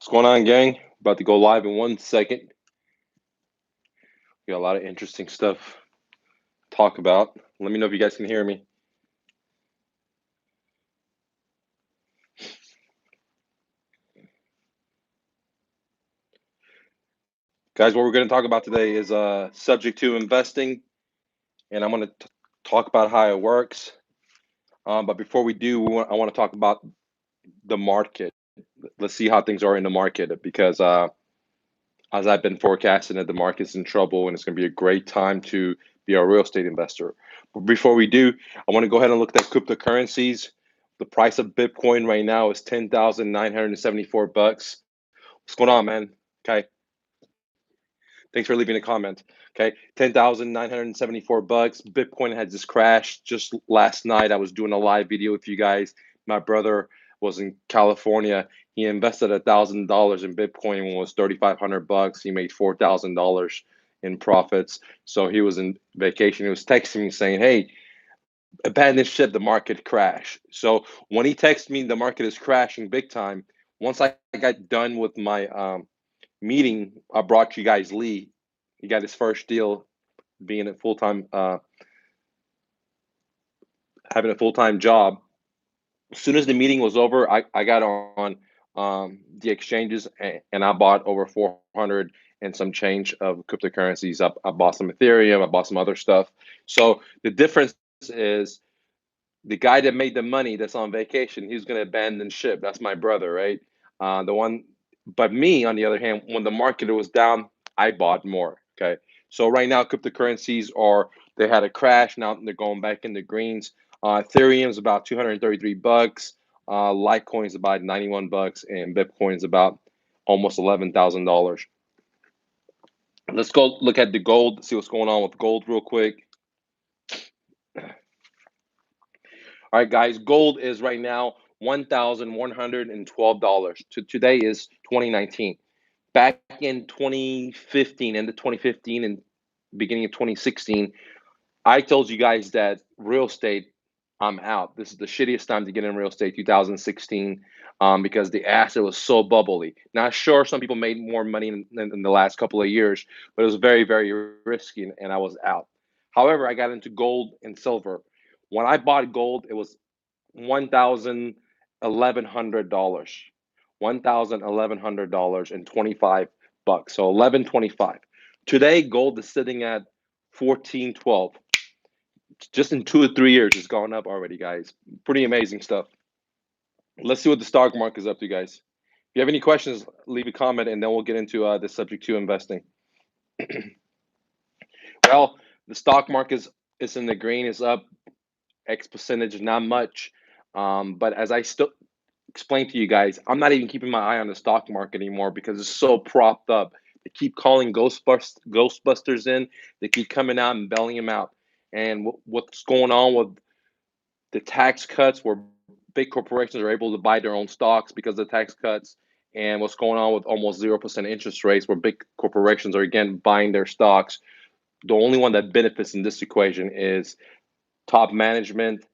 What's going on, gang? About to go live in 1 second. We got a lot of interesting stuff to talk about. Let me know if you guys can hear me. Guys, what we're going to talk about today is subject to investing, and I'm going to talk about how it works. But before we do, I want to talk about the market. Let's see how things are in the market because as I've been forecasting that the market's in trouble and it's going to be a great time to be a real estate investor. But before we do, I want to go ahead and look at cryptocurrencies. The price of Bitcoin right now is $10,974. What's going on, man? Okay. Thanks for leaving a comment. Okay. $10,974. Bitcoin had just crashed just last night. I was doing a live video with you guys. My brother was in California. He invested $1,000 in Bitcoin when it was $3,500. He made $4,000 in profits. So he was in vacation. He was texting me saying, "Hey, abandon ship, the market crashed." So when he texted me, the market is crashing big time. Once I got done with my meeting, I brought you guys Lee. He got his first deal being a full-time, having a full-time job. As soon as the meeting was over, I got on the exchanges and I bought over 400 and some change of cryptocurrencies. I bought some Ethereum, I bought some other stuff. So the difference is the guy that made the money that's on vacation, he's going to abandon ship. That's my brother, right? The one, but me, on the other hand, when the market was down, I bought more. Okay. So right now, cryptocurrencies they had a crash. Now they're going back in the greens. Ethereum is about 233 bucks. Litecoin is about 91 bucks, and Bitcoin is about almost $11,000. Let's go look at the gold, see what's going on with gold real quick. All right, guys, gold is right now $1,112. Today is 2019. Back in 2015, into 2015 and beginning of 2016, I told you guys that real estate, I'm out. This is the shittiest time to get in real estate, 2016, because the asset was so bubbly. Now, sure, some people made more money in the last couple of years, but it was very, very risky, and I was out. However, I got into gold and silver. When I bought gold, it was $1,1100, $1,1100 and 25 bucks. So 1125. Today, gold is sitting at 1412. Just in 2 or 3 years, it's gone up already, guys. Pretty amazing stuff. Let's see what the stock market is up to, guys. If you have any questions, leave a comment, and then we'll get into the subject to investing. Well, the stock market is in the green, is up X percentage, not much. But as I still explained to you guys, I'm not even keeping my eye on the stock market anymore because it's so propped up. They keep calling Ghostbusters in. They keep coming out and bailing them out. And what's going on with the tax cuts where big corporations are able to buy their own stocks because of the tax cuts, and what's going on with almost 0% interest rates where big corporations are again buying their stocks. The only one that benefits in this equation is top management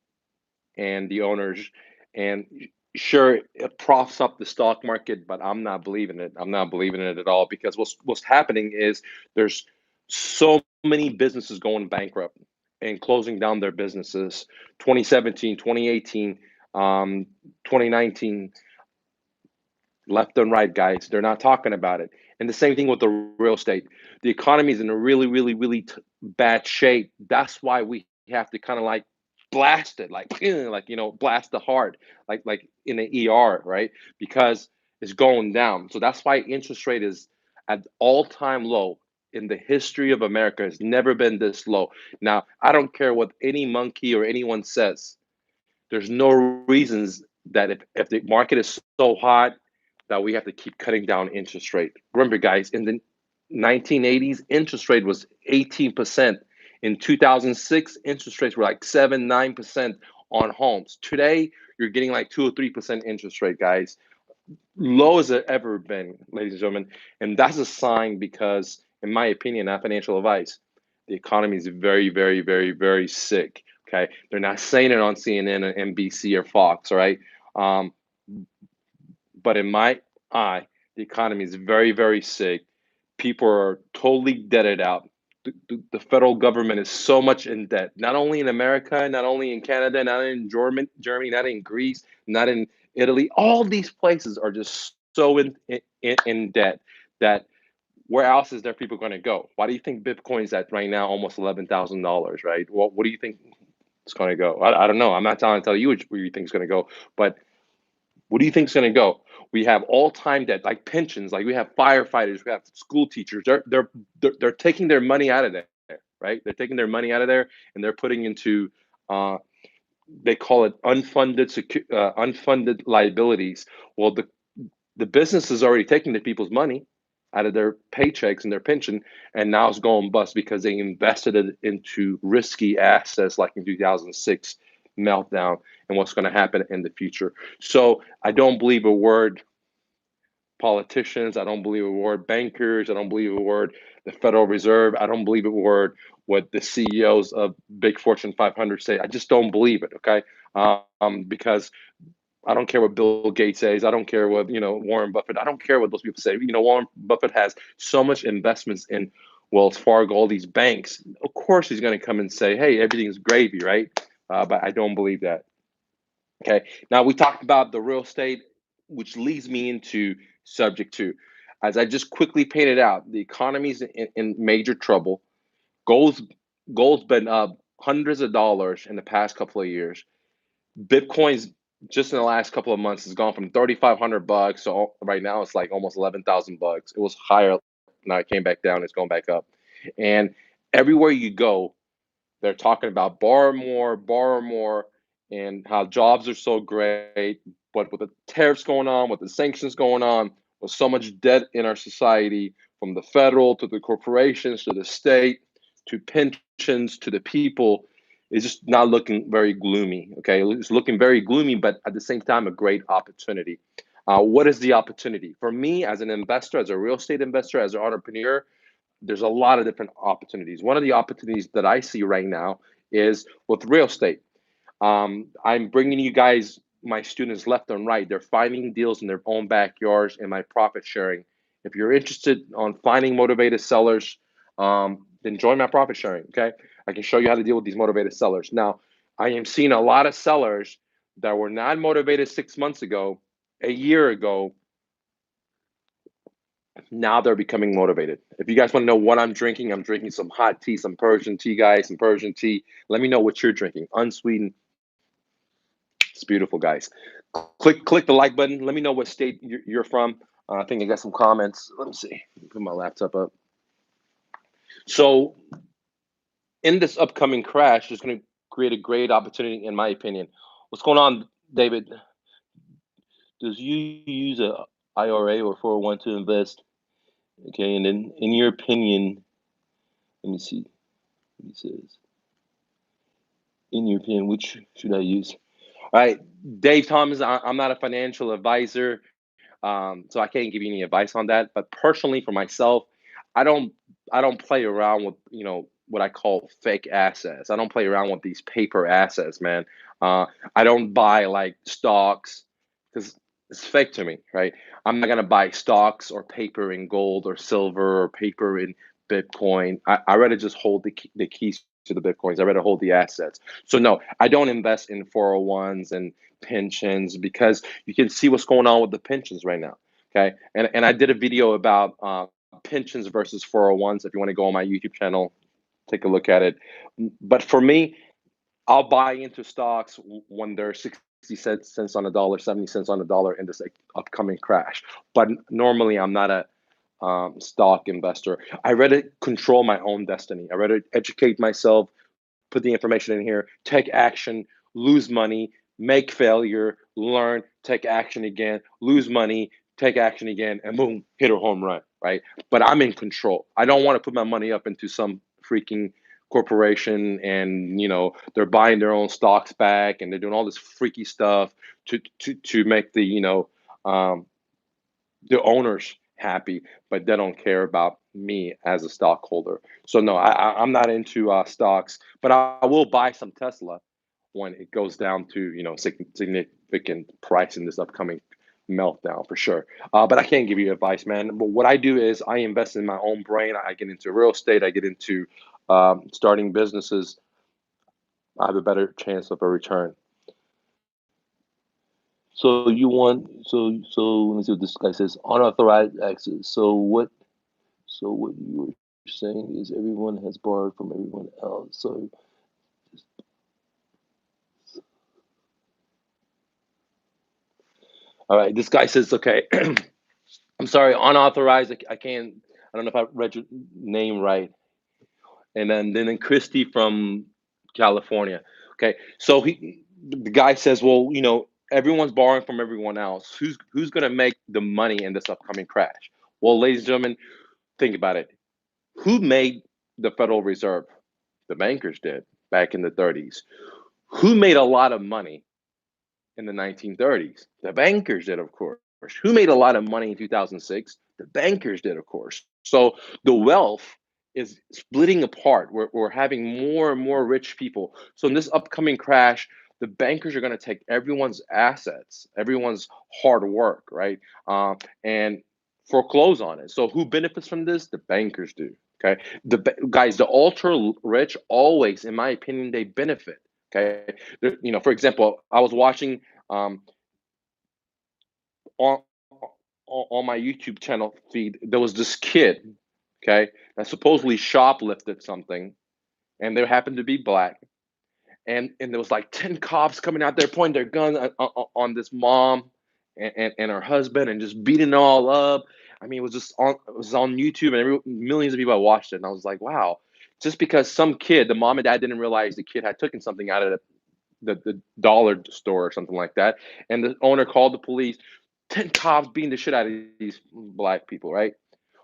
and the owners. And sure, it props up the stock market, but I'm not believing it. I'm not believing it at all because what's happening is there's so many businesses going bankrupt and closing down their businesses. 2017, 2018, 2019, left and right, guys. They're not talking about it. And the same thing with the real estate. The economy is in a really, really, really bad shape. That's why we have to kind of like blast it, like blast the heart, like in an ER, right? Because it's going down. So that's why interest rate is at all-time low in the history of America. Has never been this low. Now, I don't care what any monkey or anyone says. There's no reasons that if the market is so hot that we have to keep cutting down interest rate. Remember, guys, in the 1980s, interest rate was 18%. In 2006, interest rates were like 7, 9% on homes. Today, you're getting like 2 or 3% interest rate, guys. Low as it ever been, ladies and gentlemen. And that's a sign because, in my opinion, not financial advice, the economy is very, very, very, very sick. Okay. They're not saying it on CNN or NBC or Fox, all right? But in my eye, The economy is very, very sick. People are totally debted out. The federal government is so much in debt, not only in America, not only in Canada, not in Germany, not in Greece, not in Italy. All these places are just so in debt that where else is there people going to go? Why do you think Bitcoin's at right now almost $11,000, right? What do you think it's going to go? I don't know. I'm not trying to tell you where you think it's going to go, but what do you think is going to go? We have all-time debt, like pensions, like we have firefighters, we have school teachers. They're taking their money out of there, right? They're taking their money out of there and they're putting into uh, they call it unfunded liabilities. Well, the business is already taking the people's money out of their paychecks and their pension, and now it's going bust because they invested it into risky assets like in 2006 meltdown and what's going to happen in the future. So I don't believe a word politicians. I don't believe a word bankers. I don't believe a word the Federal Reserve. I don't believe a word what the CEOs of big Fortune 500 say. I just don't believe it. Okay, because I don't care what Bill Gates says. I don't care what Warren Buffett. I don't care what those people say. Warren Buffett has so much investments in Wells Fargo, all these banks. Of course, he's going to come and say, "Hey, everything's gravy," right? But I don't believe that. Okay. Now we talked about the real estate, which leads me into subject two. As I just quickly painted out, the economy's in major trouble. Gold's gold's been up hundreds of dollars in the past couple of years. Bitcoin's just in the last couple of months has gone from 3,500 bucks. So right now it's like almost 11,000 bucks. It was higher. Now it came back down. It's going back up. And everywhere you go, they're talking about borrow more, and how jobs are so great. But with the tariffs going on, with the sanctions going on, with so much debt in our society, from the federal to the corporations to the state to pensions to the people, it's just not looking very gloomy. Okay, it's looking very gloomy, but at the same time, a great opportunity. What is the opportunity for me as an investor, as a real estate investor, as an entrepreneur? There's a lot of different opportunities. One of the opportunities that I see right now is with real estate. I'm bringing you guys, my students, left and right. They're finding deals in their own backyards and my profit sharing. If you're interested on finding motivated sellers, then join my profit sharing. Okay, I can show you how to deal with these motivated sellers. Now, I am seeing a lot of sellers that were not motivated 6 months ago, a year ago, now they're becoming motivated. If you guys want to know what I'm drinking some hot tea, some Persian tea, guys, some Persian tea. Let me know what you're drinking. Unsweetened. It's beautiful, guys. Click the like button. Let me know what state you're from. I think I got some comments. Let me see. Put my laptop up. So in this upcoming crash, it's going to create a great opportunity, in my opinion. What's going on, David? Does you use a IRA or 401 to invest? Okay, and then in your opinion, let me see what he says. In your opinion, which should I use? All right, Dave Thomas, I'm not a financial advisor, so I can't give you any advice on that. But personally, for myself, I don't I don't play around with what I call fake assets. I don't play around with these paper assets, man. I don't buy like stocks because it's fake to me, right? I'm not gonna buy stocks or paper in gold or silver or paper in Bitcoin. I rather just hold the keys to the Bitcoins. I rather hold the assets. So no, I don't invest in 401s and pensions because you can see what's going on with the pensions right now. Okay, and I did a video about pensions versus 401s. If you want to go on my YouTube channel, take a look at it. But for me, I'll buy into stocks when they're 60 cents on a dollar, 70 cents on a dollar in this upcoming crash. But normally, I'm not a stock investor. I rather control my own destiny. I rather educate myself, put the information in here, take action, lose money, make failure, learn, take action again, lose money, take action again, and boom, hit a home run, right? But I'm in control. I don't want to put my money up into some freaking corporation and they're buying their own stocks back and they're doing all this freaky stuff to make um, the owners happy, but they don't care about me as a stockholder. So no, I'm not into stocks, but I will buy some Tesla when it goes down to significant price in this upcoming meltdown for sure. But I can't give you advice, man. But what I do is I invest in my own brain. I get into real estate. I get into starting businesses. I have a better chance of a return. So you want let me see what this guy says. Unauthorized access. So what you were saying is everyone has borrowed from everyone else. So all right, this guy says okay. I'm sorry, unauthorized. I can't. I don't know if I read your name right. And then Christy from California. Okay, so the guy says, well, everyone's borrowing from everyone else. Who's going to make the money in this upcoming crash? Well, ladies and gentlemen, think about it. Who made the Federal Reserve? The bankers did back in the 30s. Who made a lot of money in the 1930s? The bankers did, of course. Who made a lot of money in 2006? The bankers did, of course. So the wealth is splitting apart. We're having more and more rich people. So in this upcoming crash, the bankers are going to take everyone's assets, everyone's hard work, right? And foreclose on it. So who benefits from this? The bankers do. Okay, guys, the ultra rich always, in my opinion, they benefit. Okay, for example, I was watching um, on on my YouTube channel feed, there was this kid, okay, that supposedly shoplifted something, and they happened to be black, and there was like 10 cops coming out there pointing their gun on this mom and her husband and just beating them all up. I mean, it was on YouTube, and millions of people watched it, and I was like, wow. Just because some kid, the mom and dad didn't realize the kid had taken something out of the dollar store or something like that. And the owner called the police. 10 cops beating the shit out of these black people, right?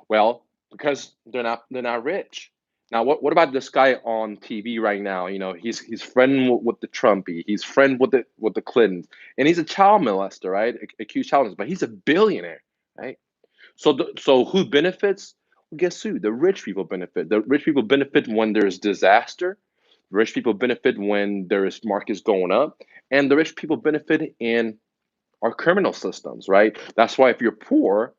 Well, because they're not rich. Now, what about this guy on TV right now? He's friend with the Trumpy. He's friend with the Clintons, and he's a child molester, right? Accused child molester, but he's a billionaire, right? So who benefits? Well, guess who? The rich people benefit. The rich people benefit when there's disaster. The rich people benefit when there is markets going up, and the rich people benefit in our criminal systems, right? That's why if you're poor,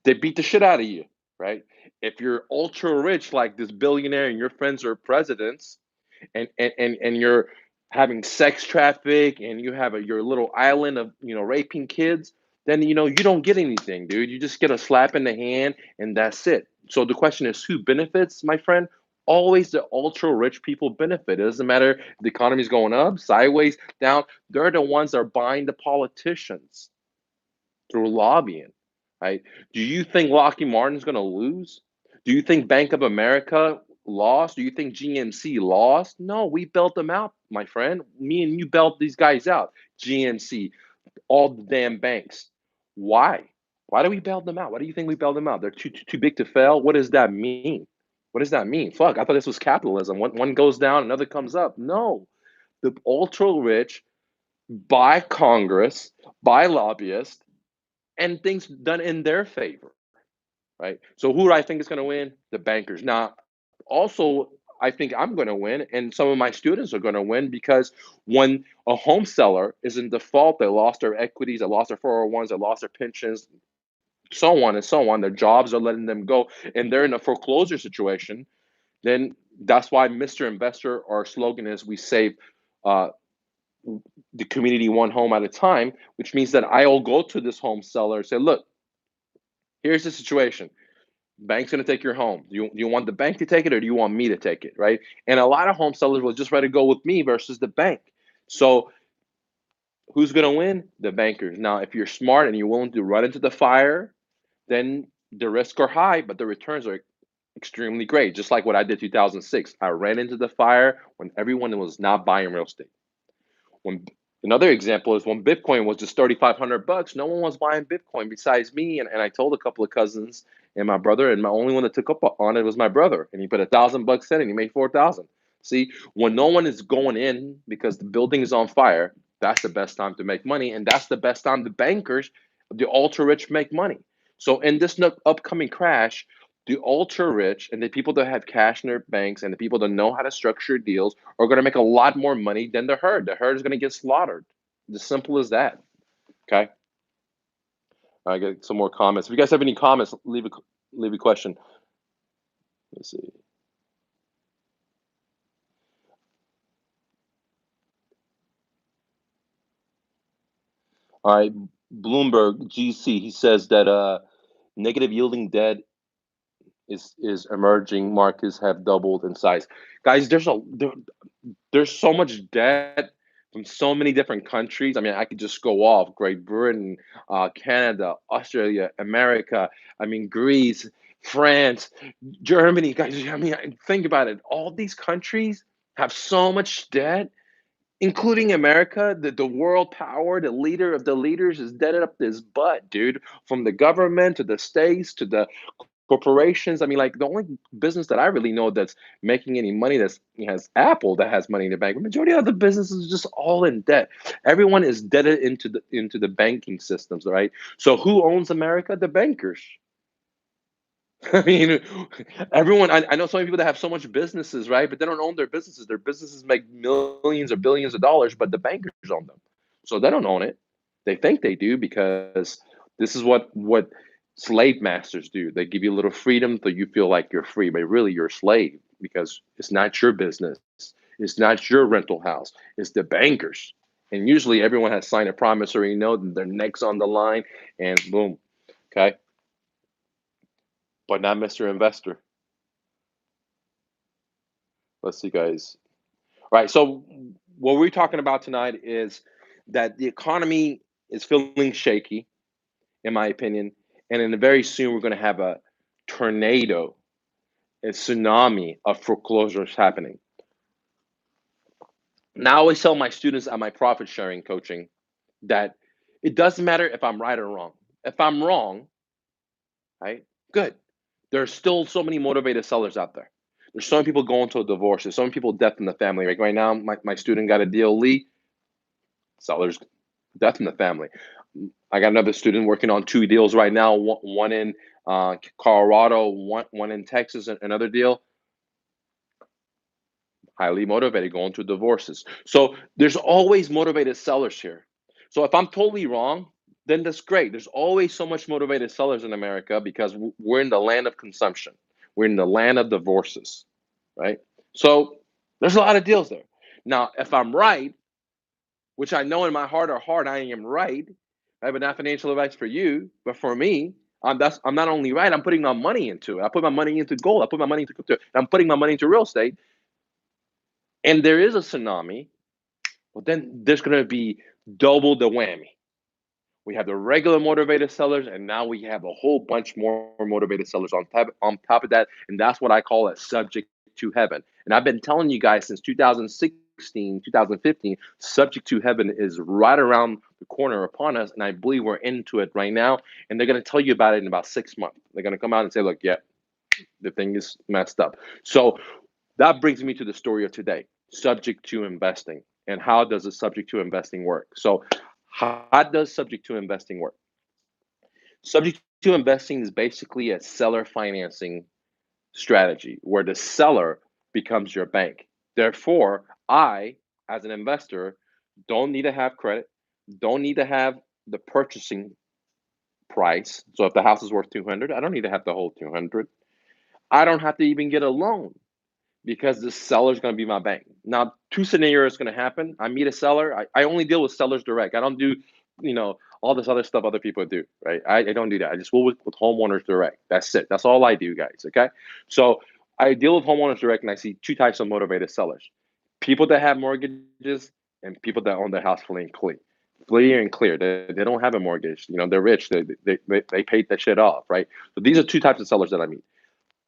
they beat the shit out of you, right? If you're ultra rich like this billionaire and your friends are presidents, and you're having sex traffic and you have your little island of raping kids, then you don't get anything, dude. You just get a slap in the hand and that's it. So the question is, who benefits, my friend? Always the ultra rich people benefit. It doesn't matter if the economy's going up, sideways, down. They're the ones that are buying the politicians through lobbying, right? Do you think Lockheed Martin's going to lose? Do you think Bank of America lost? Do you think GMC lost? No, we built them out, my friend. Me and you built these guys out. GMC, all the damn banks. Why? Why do we bail them out? Why do you think we bailed them out? They're too big to fail. What does that mean? What does that mean? Fuck, I thought this was capitalism. One goes down, another comes up. No, the ultra rich by Congress, by lobbyists, and things done in their favor, right? So who do I think is going to win? The bankers. Now, also, I think I'm going to win, and some of my students are going to win because when a home seller is in default, they lost their equities, they lost their 401s, they lost their pensions, so on and so on. Their jobs are letting them go, and they're in a foreclosure situation. Then that's why Mr. Investor, our slogan is we save uh, the community one home at a time, which means that I'll go to this home seller and say, look, here's the situation. Bank's going to take your home. Do you want the bank to take it or do you want me to take it, right? And a lot of home sellers will just rather go with me versus the bank. So who's going to win? The bankers. Now, if you're smart and you're willing to run into the fire, then the risks are high, but the returns are extremely great. Just like what I did 2006. I ran into the fire when everyone was not buying real estate. When Another example is when Bitcoin was just 3,500 bucks, no one was buying Bitcoin besides me. And I told a couple of cousins and my brother, and my only one that took up on it was my brother. And he put 1,000 bucks in and he made 4,000. See, when no one is going in because the building is on fire, that's the best time to make money. And that's the best time the bankers, the ultra rich, make money. So in this upcoming crash, the ultra rich and the people that have cash in their banks and the people that know how to structure deals are going to make a lot more money than the herd. The herd is going to get slaughtered. As simple as that. Okay. I get some more comments. If you guys have any comments, leave a question. Let's see. All right, Bloomberg GC. He says that negative yielding debt is emerging. Markets have doubled in size. Guys, there's so much debt from so many different countries. I mean, I could just go off Great Britain, Canada, Australia, America. I mean, Greece, France, Germany. Guys, I mean, think about it. All these countries have so much debt, including America. The world power, the leader of the leaders, is dead up this butt, dude. From the government to the states to the corporations. I mean, like the only business that I really know that's making any money that's has Apple that has money in the bank. The majority of the businesses is just all in debt. Everyone is debted into the banking systems, right? So who owns America? The bankers. I mean, everyone. I know so many people that have so much businesses, right? But they don't own their businesses. Their businesses make millions or billions of dollars, but the bankers own them. So they don't own it. They think they do because this is what slave masters do. They give you a little freedom so you feel like you're free, but really you're a slave because it's not your business. It's not your rental house. It's the bankers. And usually everyone has signed a promissory note and their neck's on the line, and boom. Okay. But not Mr. Investor. Let's see, guys. Right. So what we're talking about tonight is that the economy is feeling shaky, in my opinion, and in the very soon we're going to have a tornado, a tsunami of foreclosures happening. Now, I always tell my students at my profit sharing coaching that it doesn't matter if I'm right or wrong. If I'm wrong, right, good. There's still so many motivated sellers out there. There's so many people going to a divorce. There's so many people death in the family. Like right now, my student got a deal, Lee. Sellers, death in the family. I got another student working on two deals right now. One in Colorado, one in Texas. Another deal. Highly motivated, going through divorces. So there's always motivated sellers here. So if I'm totally wrong, then that's great. There's always so much motivated sellers in America because we're in the land of consumption. We're in the land of divorces, right? So there's a lot of deals there. Now, if I'm right, which I know in my heart of heart I am right. I have not financial advice for you, but for me, I'm not only right. I'm putting my money into it. I put my money into gold. I put my money into crypto. I'm putting my money into real estate. And there is a tsunami. Well, then there's going to be double the whammy. We have the regular motivated sellers, and now we have a whole bunch more motivated sellers on top of that, and that's what I call a subject to heaven. And I've been telling you guys since 2016, 2015, subject to heaven is right around the corner upon us, and I believe we're into it right now. And they're going to tell you about it in about 6 months. They're going to come out and say, "Look, yeah, the thing is messed up." So that brings me to the story of today: subject to investing, and how does the subject to investing work? So how does subject to investing work? Subject to investing is basically a seller financing strategy where the seller becomes your bank. Therefore, I, as an investor, don't need to have credit, don't need to have the purchasing price. So if the house is worth 200, I don't need to have the whole 200. I don't have to even get a loan because the seller is going to be my bank. Now, two scenarios going to happen. I meet a seller. I only deal with sellers direct. I don't do, all this other stuff other people do, right? I don't do that. I just deal with homeowners direct. That's it. That's all I do, guys. Okay. So I deal with homeowners direct and I see two types of motivated sellers: people that have mortgages and people that own their house free and clear. Clear and clear. They don't have a mortgage. They're rich. They paid that shit off, right? So these are two types of sellers that I meet.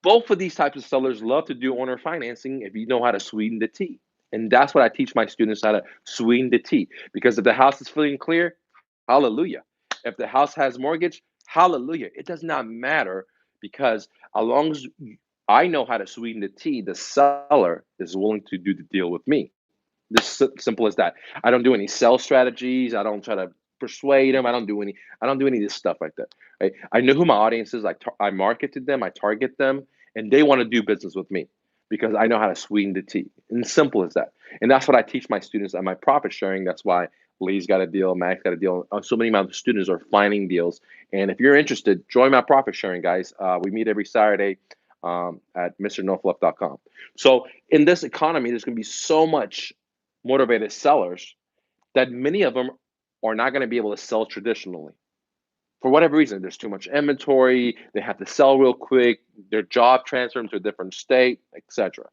Both of these types of sellers love to do owner financing if you know how to sweeten the tea. And that's what I teach my students, how to sweeten the tea. Because if the house is free and clear, hallelujah. If the house has mortgage, hallelujah. It does not matter because as long as I know how to sweeten the tea, the seller is willing to do the deal with me. This simple as that. I don't do any sales strategies. I don't try to persuade them. I don't do any of this stuff like that. Right? I know who my audience is. I market to them. I target them, and they want to do business with me because I know how to sweeten the tea. And simple as that. And that's what I teach my students at my profit sharing. That's why Lee's got a deal, Max got a deal. So many amount of students are finding deals. And if you're interested, join my profit sharing, guys. We meet every Saturday at mrnofluff.com. So in this economy, there's going to be so much motivated sellers that many of them are not going to be able to sell traditionally for whatever reason. There's too much inventory, they have to sell real quick, their job transfer them to a different state, etc.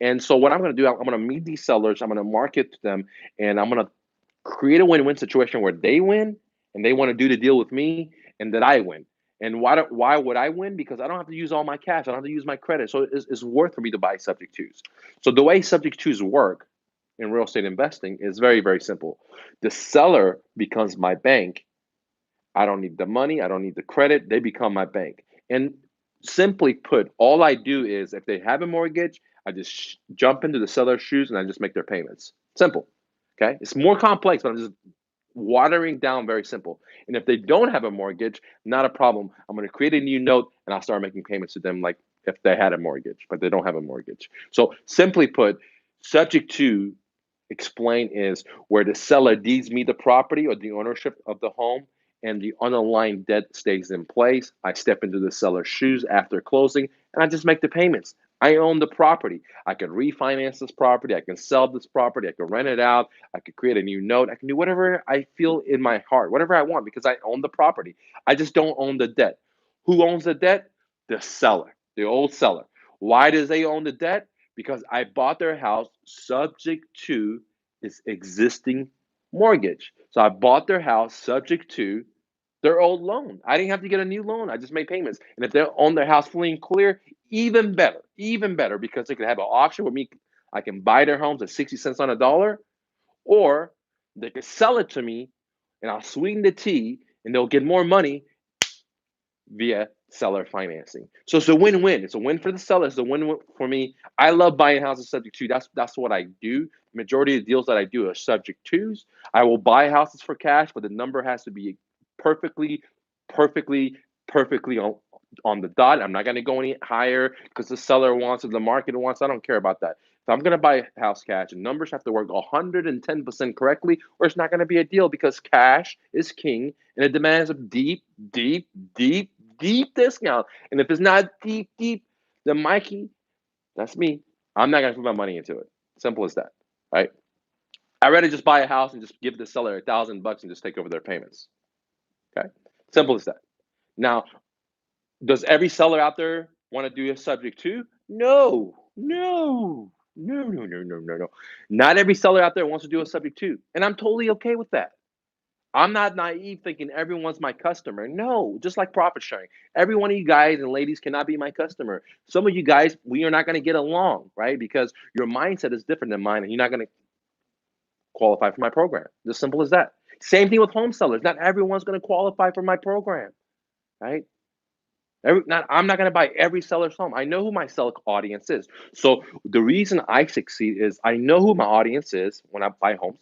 And so what I'm going to do, I'm going to meet these sellers, I'm going to market to them, and I'm going to create a win-win situation where they win and they want to do the deal with me, and that I win. And why would I win? Because I don't have to use all my cash, I don't have to use my credit, so it's worth for me to buy subject twos. So the way subject twos work in real estate investing is very, very simple. The seller becomes my bank. I don't need the money, I don't need the credit, they become my bank. And simply put, all I do is if they have a mortgage, I just jump into the seller's shoes and I just make their payments. Simple. Okay? It's more complex, but I'm just watering down very simple. And if they don't have a mortgage, not a problem. I'm going to create a new note and I'll start making payments to them like if they had a mortgage, but they don't have a mortgage. So simply put, subject to explain is where the seller deeds me the property or the ownership of the home and the underlying debt stays in place. I step into the seller's shoes after closing and I just make the payments. I own the property. I can refinance this property. I can sell this property. I can rent it out. I could create a new note. I can do whatever I feel in my heart, whatever I want, because I own the property. I just don't own the debt. Who owns the debt? The seller, the old seller. Why does they own the debt? Because I bought their house subject to its existing mortgage. So I bought their house subject to their old loan. I didn't have to get a new loan. I just made payments. And if they own their house fully and clear, even better, because they could have an auction with me. I can buy their homes at 60 cents on a dollar, or they could sell it to me and I'll sweeten the tea and they'll get more money via seller financing. So it's a win-win. It's a win for the seller. It's a win-win for me. I love buying houses subject to. That's what I do. Majority of the deals that I do are subject twos. I will buy houses for cash, but the number has to be perfectly, perfectly, perfectly on the dot. I'm not going to go any higher because the seller wants it, the market wants. I don't care about that. If I'm going to buy a house cash, the numbers have to work 110% correctly, or it's not going to be a deal because cash is king and it demands a deep, deep, deep, deep discount. And if it's not deep, deep, then Mikey, that's me. I'm not going to put my money into it. Simple as that, right? I'd rather just buy a house and just give the seller $1,000 and just take over their payments. Okay, simple as that. Now, does every seller out there want to do a subject to? No, no, no, no, no, no, no, no. Not every seller out there wants to do a subject to, and I'm totally okay with that. I'm not naive thinking everyone's my customer. No, just like profit sharing. Every one of you guys and ladies cannot be my customer. Some of you guys, we are not going to get along, right? Because your mindset is different than mine and you're not going to qualify for my program. Just simple as that. Same thing with home sellers. Not everyone's going to qualify for my program, right? I'm not going to buy every seller's home. I know who my seller audience is. So the reason I succeed is I know who my audience is when I buy homes.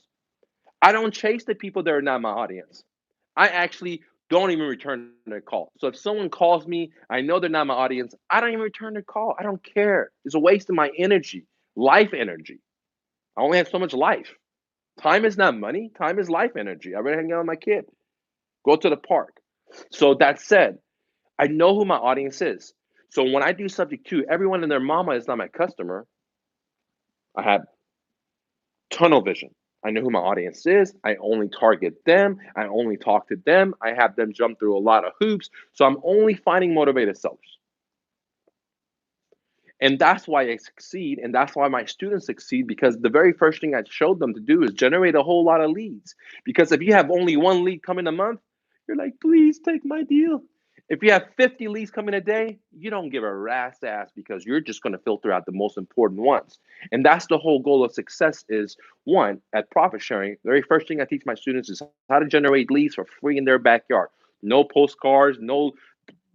I don't chase the people that are not my audience. I actually don't even return their call. So if someone calls me, I know they're not my audience, I don't even return their call. I don't care. It's a waste of my energy, life energy. I only have so much life. Time is not money. Time is life energy. I rather hang out with my kid, go to the park. So that said, I know who my audience is. So when I do subject to, everyone and their mama is not my customer. I have tunnel vision. I know who my audience is. I only target them. I only talk to them. I have them jump through a lot of hoops. So I'm only finding motivated sellers. And that's why I succeed. And that's why my students succeed, because the very first thing I showed them to do is generate a whole lot of leads. Because if you have only one lead coming a month, you're like, please take my deal. If you have 50 leads coming a day, you don't give a rat's ass because you're just going to filter out the most important ones. And that's the whole goal of success is one, at profit sharing, the very first thing I teach my students is how to generate leads for free in their backyard. No postcards, no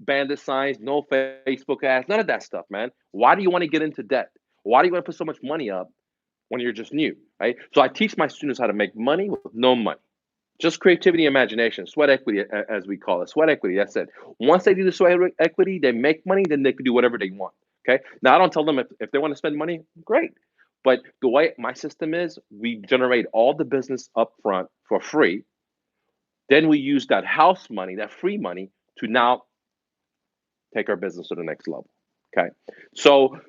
bandit signs, no Facebook ads, none of that stuff, man. Why do you want to get into debt? Why do you want to put so much money up when you're just new, right? So I teach my students how to make money with no money. Just creativity, imagination, sweat equity, as we call it. Sweat equity, that's it. Once they do the sweat equity, they make money, then they can do whatever they want, okay? Now, I don't tell them if they want to spend money, great. But the way my system is, we generate all the business up front for free. Then we use that house money, that free money, to now take our business to the next level. Okay. So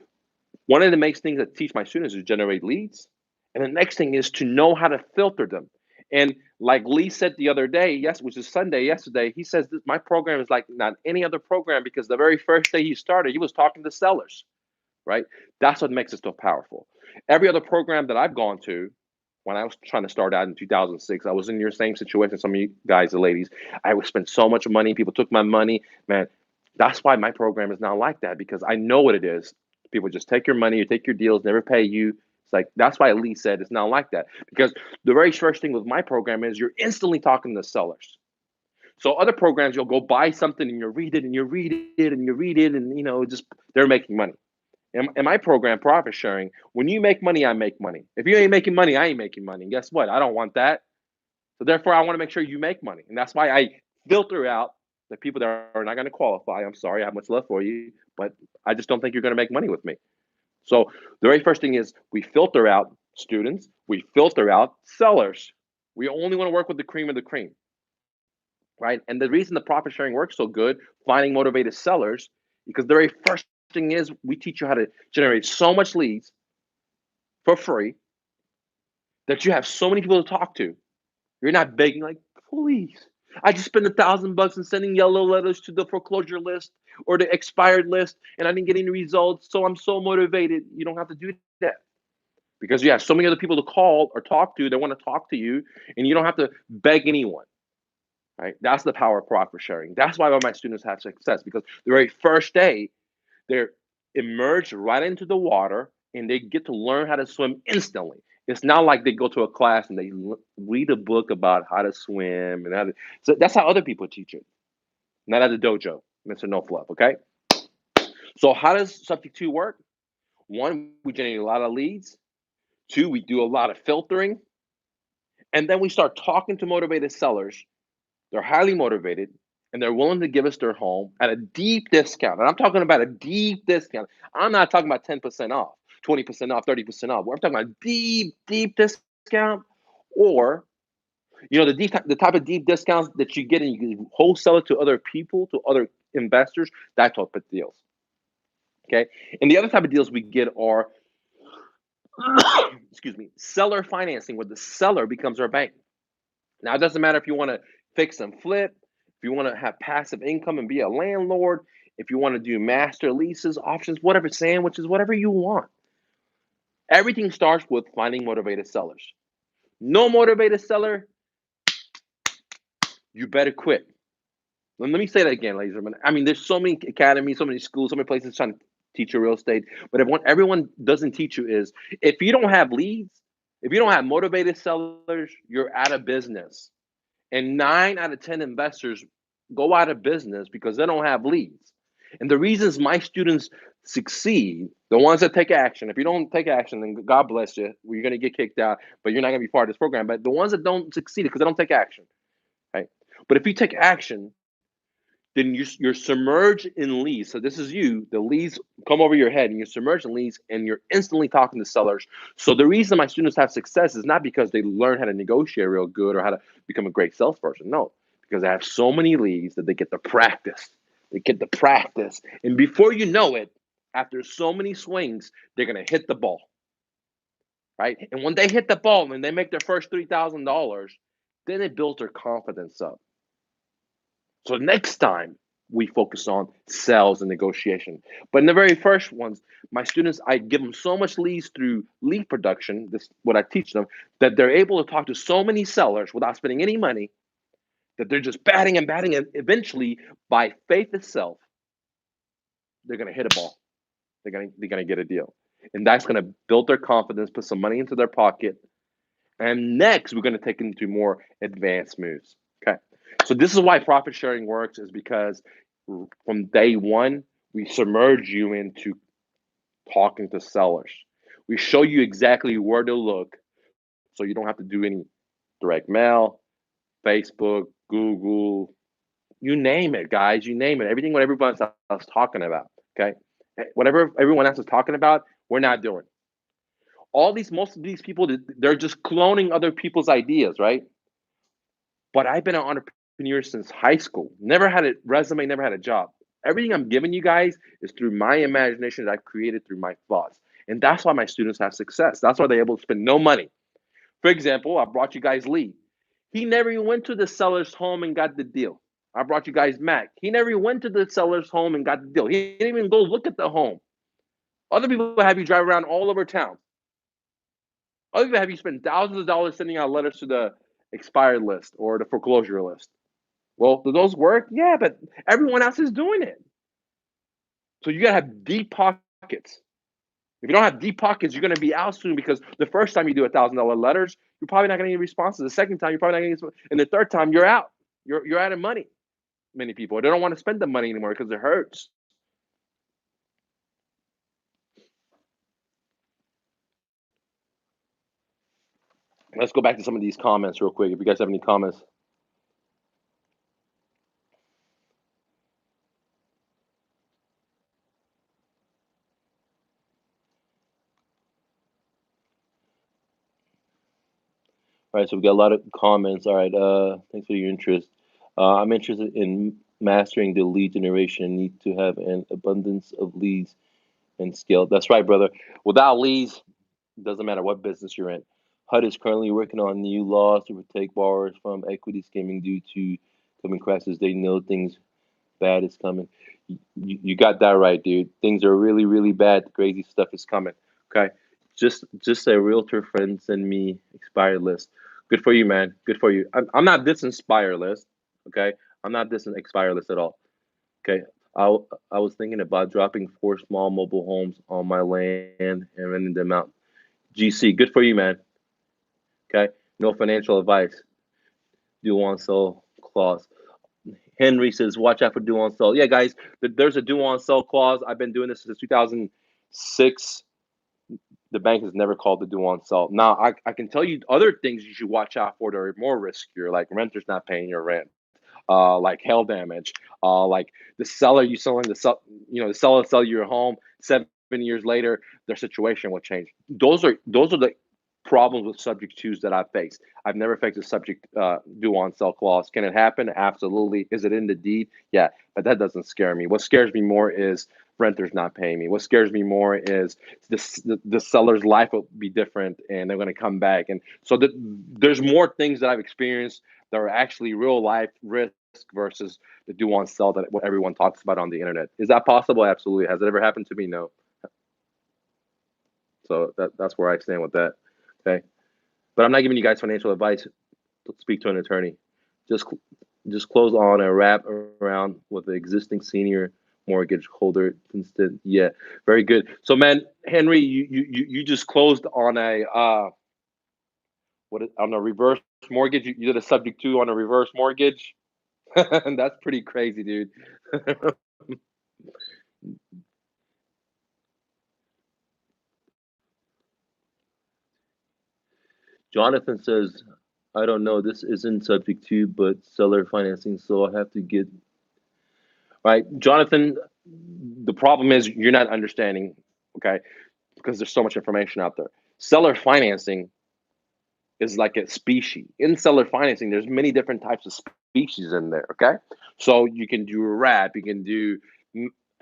one of the main things I teach my students is generate leads. And the next thing is to know how to filter them. And like Lee said the other day, yes, which is Sunday yesterday, he says my program is like not any other program because the very first day he started, he was talking to sellers, right? That's what makes it so powerful. Every other program that I've gone to, when I was trying to start out in 2006, I was in your same situation. Some of you guys, the ladies, I would spend so much money. People took my money, man. That's why my program is not like that because I know what it is. People just take your money, you take your deals, never pay you. It's like that's why Lee said it's not like that because the very first thing with my program is you're instantly talking to sellers. So other programs, you'll go buy something and you read it and you read it and you read it and just they're making money. In my program, profit sharing, when you make money, I make money. If you ain't making money, I ain't making money. And guess what? I don't want that. So therefore, I want to make sure you make money. And that's why I filter out the people that are not going to qualify. I'm sorry, I have much love for you, but I just don't think you're going to make money with me. So the very first thing is we filter out students, we filter out sellers. We only want to work with the cream of the cream, right? And the reason the profit sharing works so good, finding motivated sellers, because the very first thing is we teach you how to generate so much leads for free that you have so many people to talk to. You're not begging like, please. I just spent $1,000 in sending yellow letters to the foreclosure list or the expired list, and I didn't get any results. So I'm so motivated. You don't have to do that because you have so many other people to call or talk to. They want to talk to you, and you don't have to beg anyone. Right? That's the power of profit sharing. That's why all my students have success because the very first day they're immersed right into the water and they get to learn how to swim instantly. It's not like they go to a class and they read a book about how to swim and how to. So that's how other people teach it, not at the dojo, Mr. No Fluff. Okay. So how does Subject Two work? One, we generate a lot of leads. Two, we do a lot of filtering, and then we start talking to motivated sellers. They're highly motivated, and they're willing to give us their home at a deep discount. And I'm talking about a deep discount. I'm not talking about 10% off, 20% off, 30% off. We're talking about deep, deep discount, or the type of deep discounts that you get and you can wholesale it to other people, to other investors. That type of deals. Okay, and the other type of deals we get are, excuse me, seller financing, where the seller becomes our bank. Now, it doesn't matter if you want to fix and flip, if you want to have passive income and be a landlord, if you want to do master leases, options, whatever, sandwiches, whatever you want. Everything starts with finding motivated sellers. No motivated seller, you better quit. Let me say that again, ladies and gentlemen. I mean, there's so many academies, so many schools, so many places trying to teach you real estate. But everyone doesn't teach you is if you don't have leads, if you don't have motivated sellers, you're out of business. And 9 out of 10 investors go out of business because they don't have leads. And the reasons my students succeed, the ones that take action, if you don't take action, then God bless you, you're going to get kicked out, but you're not going to be part of this program. But the ones that don't succeed because they don't take action, right? But if you take action, then you're submerged in leads. So this is you. The leads come over your head, and you're submerged in leads, and you're instantly talking to sellers. So the reason my students have success is not because they learn how to negotiate real good or how to become a great salesperson. No, because they have so many leads that they get to practice. They get to practice, and before you know it, after so many swings, they're gonna hit the ball, right? And when they hit the ball and they make their first $3,000, then it builds their confidence up. So next time we focus on sales and negotiation. But in the very first ones, my students, I give them so much leads through lead production, this what I teach them, that they're able to talk to so many sellers without spending any money, that they're just batting and batting, and eventually, by faith itself, they're gonna hit a ball. They're gonna get a deal. And that's gonna build their confidence, put some money into their pocket. And next, we're gonna take them to more advanced moves. Okay. So this is why profit sharing works is because from day one, we submerge you into talking to sellers. We show you exactly where to look so you don't have to do any direct mail, Facebook, Google, you name it, guys, you name it. Everything what everyone else is talking about. Okay. Whatever everyone else is talking about, we're not doing. Most of these people, they're just cloning other people's ideas, right? But I've been an entrepreneur since high school. Never had a resume, never had a job. Everything I'm giving you guys is through my imagination that I've created through my thoughts. And that's why my students have success. That's why they're able to spend no money. For example, I brought you guys Lee. He never even went to the seller's home and got the deal. I brought you guys Mac. He never even went to the seller's home and got the deal. He didn't even go look at the home. Other people have you drive around all over town. Other people have you spend thousands of dollars sending out letters to the expired list or the foreclosure list. Well, do those work? Yeah, but everyone else is doing it. So you gotta have deep pockets. If you don't have deep pockets, you're gonna be out soon because the first time you do $1,000 letters, you're probably not gonna get responses. The second time, you're probably not gonna get, and the third time, you're out. You're out of money. Many people they don't want to spend the money anymore because it hurts. Let's go back to some of these comments real quick. If you guys have any comments, all right. So we got a lot of comments. All right. Thanks for your interest. I'm interested in mastering the lead generation. Need to have an abundance of leads and scale. That's right, brother. Without leads, doesn't matter what business you're in. HUD is currently working on new laws to protect borrowers from equity skimming due to coming crashes. They know things bad is coming. You got that right, dude. Things are really, really bad. Crazy stuff is coming. Okay. Just a realtor friend send me expired list. Good for you, man. Good for you. I'm not this inspired list. Okay. I'm not this expired list at all. Okay. I was thinking about dropping 4 small mobile homes on my land and renting them out. GC, good for you, man. Okay. No financial advice. Do on sell clause. Henry says, watch out for do on sell. Yeah, guys, there's a do on sell clause. I've been doing this since 2006. The bank has never called the do on sell. Now, I can tell you other things you should watch out for that are more riskier, like renters not paying your rent, like hail damage, like the seller you selling the sell, the seller sell your home 7 years later, their situation will change. Those are the problems with subject twos that I've faced. I've never faced a subject due on sell clause. Can it happen? Absolutely. Is it in the deed? Yeah, but that doesn't scare me. What scares me more is renters not paying me. What scares me more is the seller's life will be different and they're going to come back. And so there's more things that I've experienced that are actually real life risk versus the do on sell that what everyone talks about on the internet. Is that possible? Absolutely. Has it ever happened to me? No. So that's where I stand with that. Okay. But I'm not giving you guys financial advice. Speak to an attorney. Just just close on a wrap around with the existing senior mortgage holder instant. Yeah, very good. So man, Henry, you just closed on a on a reverse mortgage. You did a subject to on a reverse mortgage. That's pretty crazy, dude. Jonathan says, I don't know. This isn't subject to, but seller financing, so I have to get right. Jonathan, the problem is you're not understanding, okay, because there's so much information out there. Seller financing is like a species. In seller financing, there's many different types of species in there, okay? So you can do a wrap, you can do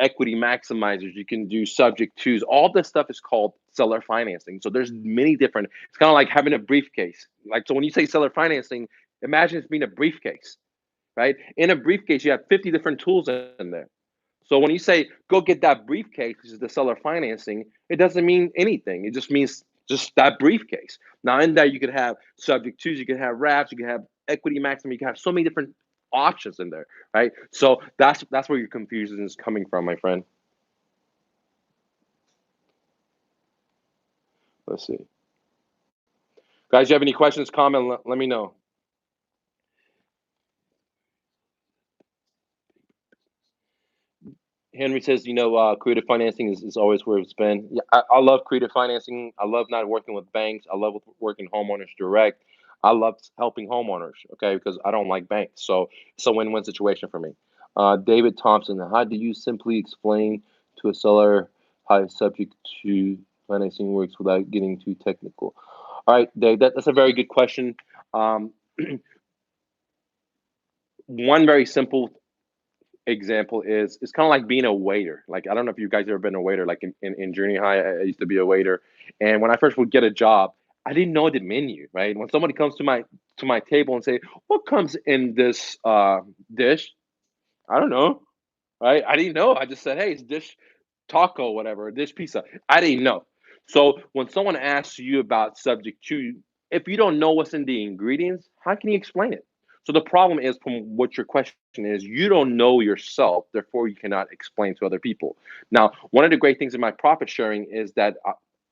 equity maximizers, you can do subject twos. All this stuff is called seller financing. So there's many different, it's kind of like having a briefcase. Like, so when you say seller financing, imagine it's being a briefcase, right? In a briefcase, you have 50 different tools in there. So when you say go get that briefcase, which is the seller financing, it doesn't mean anything. It just means just that briefcase. Now in that you could have subject twos, you can have wraps, you can have equity maximum, you can have so many different options in there, right? So that's where your confusion is coming from, my friend. Let's see, guys. You have any questions? Comment. Let me know. Henry says, creative financing is always where it's been. Yeah, I love creative financing. I love not working with banks. I love working homeowners direct. I love helping homeowners, okay, because I don't like banks. So it's a win-win situation for me. David Thompson, how do you simply explain to a seller how it's subject to financing works without getting too technical. All right, Dave, that's a very good question. Um, one very simple example is it's kind of like being a waiter. Like I don't know if you guys ever been a waiter. Like in junior high, I used to be a waiter, and when I first would get a job, I didn't know the menu. Right, when somebody comes to my table and say, "What comes in this dish?" I don't know. Right, I didn't know. I just said, "Hey, it's dish taco, whatever, dish pizza." I didn't know. So when someone asks you about subject to, if you don't know what's in the ingredients, how can you explain it? So the problem is from what your question is, you don't know yourself, therefore you cannot explain to other people. Now, one of the great things in my profit sharing is that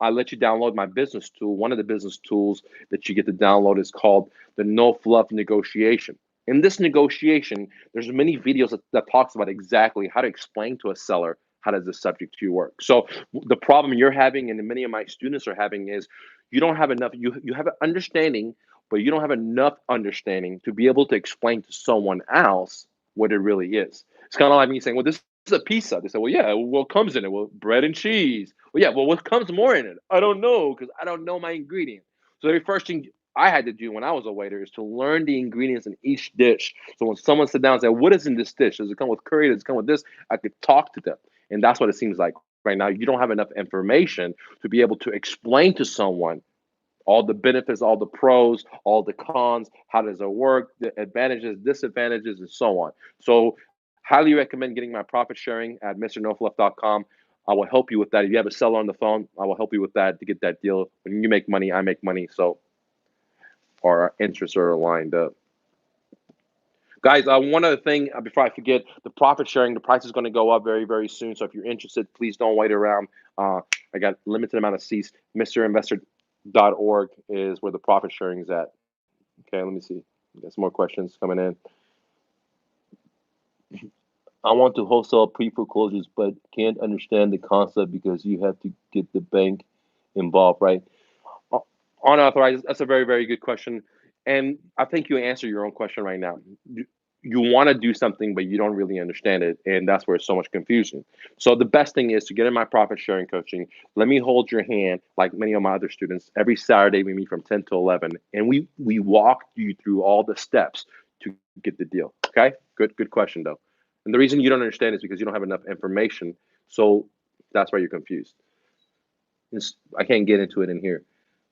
I let you download my business tool. One of the business tools that you get to download is called the No Fluff Negotiation. In this negotiation, there's many videos that talks about exactly how to explain to a seller how does the subject to work. So the problem you're having and many of my students are having is you don't have enough, you have an understanding, but you don't have enough understanding to be able to explain to someone else what it really is. It's kind of like me saying, well, this is a pizza. They say, well, yeah, what comes in it? Well, bread and cheese. Well, yeah, well, what comes more in it? I don't know because I don't know my ingredients. So the very first thing I had to do when I was a waiter is to learn the ingredients in each dish. So when someone sit down and say, what is in this dish? Does it come with curry? Does it come with this? I could talk to them. And that's what it seems like right now. You don't have enough information to be able to explain to someone all the benefits, all the pros, all the cons, how does it work, the advantages, disadvantages, and so on. So, highly recommend getting my profit sharing at mrnofluff.com. I will help you with that. If you have a seller on the phone, I will help you with that to get that deal. When you make money, I make money. So, our interests are aligned up. Guys, one other thing before I forget, the profit sharing, the price is going to go up very, very soon. So if you're interested, please don't wait around. I got limited amount of seats. MrInvestor.org is where the profit sharing is at. Okay, let me see. Got some more questions coming in. I want to wholesale pre-foreclosures, but can't understand the concept because you have to get the bank involved, right? Unauthorized, that's a very, very good question. And I think you answer your own question right now. You want to do something, but you don't really understand it. And that's where it's so much confusion. So the best thing is to get in my profit sharing coaching. Let me hold your hand, like many of my other students. Every Saturday we meet from 10 to 11, and we walk you through all the steps to get the deal. Okay? Good question though. And the reason you don't understand is because you don't have enough information. So that's why you're confused. I can't get into it in here.